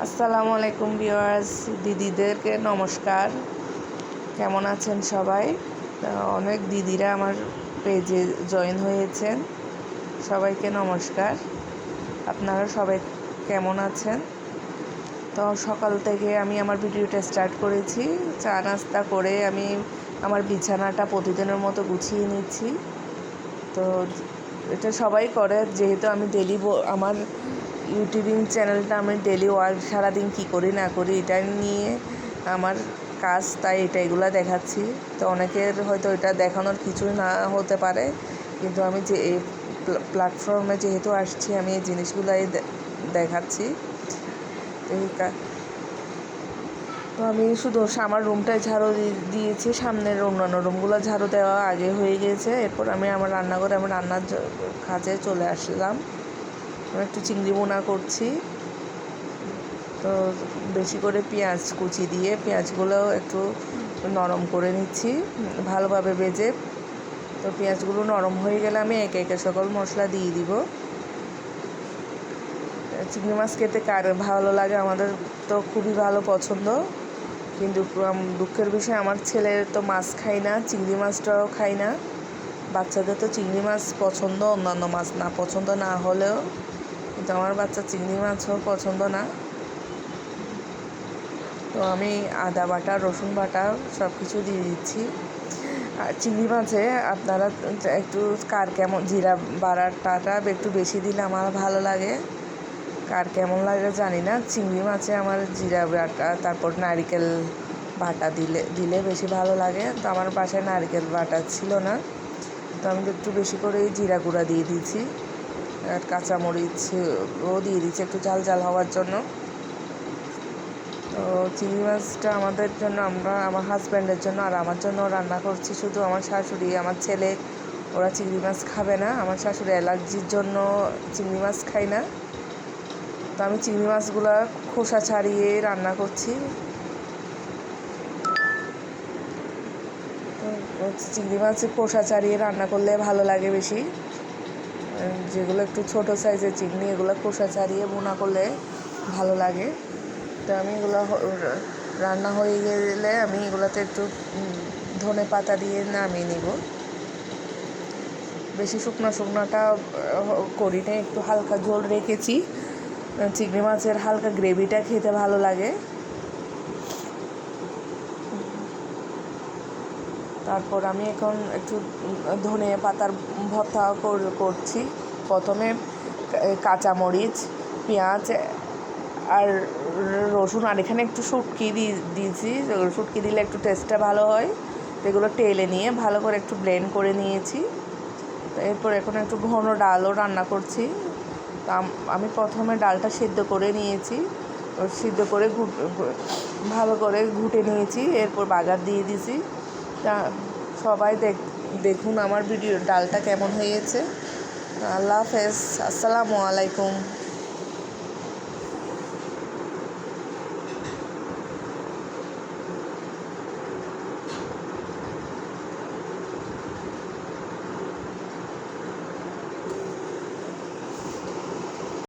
আসসালামু আলাইকুম ভিউয়ার্স, দিদিদেরকে নমস্কার। কেমন আছেন সবাই? অনেক দিদিরা আমার পেজে জয়েন হয়েছেন, সবাইকে নমস্কার। আপনারা সবাই কেমন আছেন? তো সকাল থেকে আমি আমার ভিডিওটা স্টার্ট করেছি। চা নাস্তা করে আমি আমার বিছানাটা প্রতিদিনের মতো গুছিয়ে নিচ্ছি। তো এটা সবাই করে, যেহেতু আমি ডেলি আমার ইউটিউবিং চ্যানেলটা আমি ডেলি ওয়ার্ক সারাদিন কী করি না করি এটা নিয়ে আমার কাজ, তাই এগুলো দেখাচ্ছি। তো অনেকের হয়তো এটা দেখানোর কিছুই না হতে পারে, কিন্তু আমি যে এই প্ল্যাটফর্মে যেহেতু আসছি আমি এই জিনিসগুলাই দেখাচ্ছি। তো আমি শুধু আমার রুমটায় ঝাড়ু দিয়েছি, সামনের অন্যান্য রুমগুলো ঝাড়ু দেওয়া আগে হয়ে গিয়েছে। এরপর আমি আমার রান্নাঘরে আমার রান্নার কাজে চলে আসলাম। আমি একটু চিংড়ি বোনা করছি। তো বেশি করে পেঁয়াজ কুচি দিয়ে পেঁয়াজগুলো একটু নরম করে নিচ্ছি ভালোভাবে ভেজে। তো পেঁয়াজগুলো নরম হয়ে গেলে আমি একে একে সকল মশলা দিয়ে দিব। চিংড়ি মাছ খেতে কার ভালো লাগে? আমাদের তো খুবই ভালো পছন্দ, কিন্তু দুঃখের বিষয় আমার ছেলে তো মাছ খায় না, চিংড়ি মাছটাও খায় না। বাচ্চাদের তো চিংড়ি মাছ পছন্দ, অন্যান্য মাছ না পছন্দ না হলেও, কিন্তু আমার বাচ্চা চিংড়ি মাছও পছন্দ না। তো আমি আদা বাটা, রসুন বাটা সব কিছু দিয়ে দিচ্ছি। আর চিংড়ি মাছে আপনারা একটু কার কেমন জিরা বাটাটা একটু বেশি দিলে আমার ভালো লাগে, কার কেমন লাগে জানি না। চিংড়ি মাছে আমার জিরা বাটা, তারপর নারকেল বাটা দিলে বেশি ভালো লাগে। তো আমার বাসায় নারকেল বাটা ছিল না, তো আমি একটু বেশি করে জিরা গুঁড়া দিয়ে দিয়েছি, আর কাঁচামরিচও দিয়ে দিচ্ছি একটু ঝাল ঝাল হওয়ার জন্য। তো চিংড়ি মাছটা আমাদের জন্য, আমার হাজব্যান্ডের জন্য আর আমার জন্য রান্না করছি। শুধু আমার শাশুড়ি, আমার ছেলে ওরা চিংড়ি মাছ খাবে না। আমার শাশুড়ি অ্যালার্জির জন্য চিংড়ি মাছ খায় না। তো আমি চিংড়ি মাছগুলো খোসা ছাড়িয়ে রান্না করছি। তো চিংড়ি মাছের খোসা ছাড়িয়ে রান্না করলে ভালো লাগে বেশি। যেগুলো একটু ছোটো সাইজের চিংড়ি, এগুলো খোসা ছাড়িয়ে ভুনা করলে ভালো লাগে। তো আমি এগুলো রান্না হয়ে গেলে আমি এগুলোতে একটু ধনে পাতা দিয়ে নামিয়ে নিব। বেশি শুকনোটা করি না, একটু হালকা ঝোল রেখেছি। চিংড়ি মাছের হালকা গ্রেভিটা খেতে ভালো লাগে। তারপর আমি এখন একটু ধনে পাতার ভর্তা করছি। প্রথমে কাঁচামরিচ, পেঁয়াজ আর রসুন, আর এখানে একটু শুটকি দিয়েছি। শুটকি দিলে একটু টেস্টটা ভালো হয়। তো এগুলো টেলে নিয়ে ভালো করে একটু ব্লেন্ড করে নিয়েছি। এরপর এখন একটু ঘন ডালও রান্না করছি। তা আমি প্রথমে ডালটা সিদ্ধ করে নিয়েছি, সিদ্ধ করে ভালো করে ঘুটে নিয়েছি। এরপর বাগার দিয়ে দিয়েছি। তা সবাই দেখুন আমার ডালটা কেমন হয়েছে। আল্লাহ হাফেজ, আসসালামু আলাইকুম।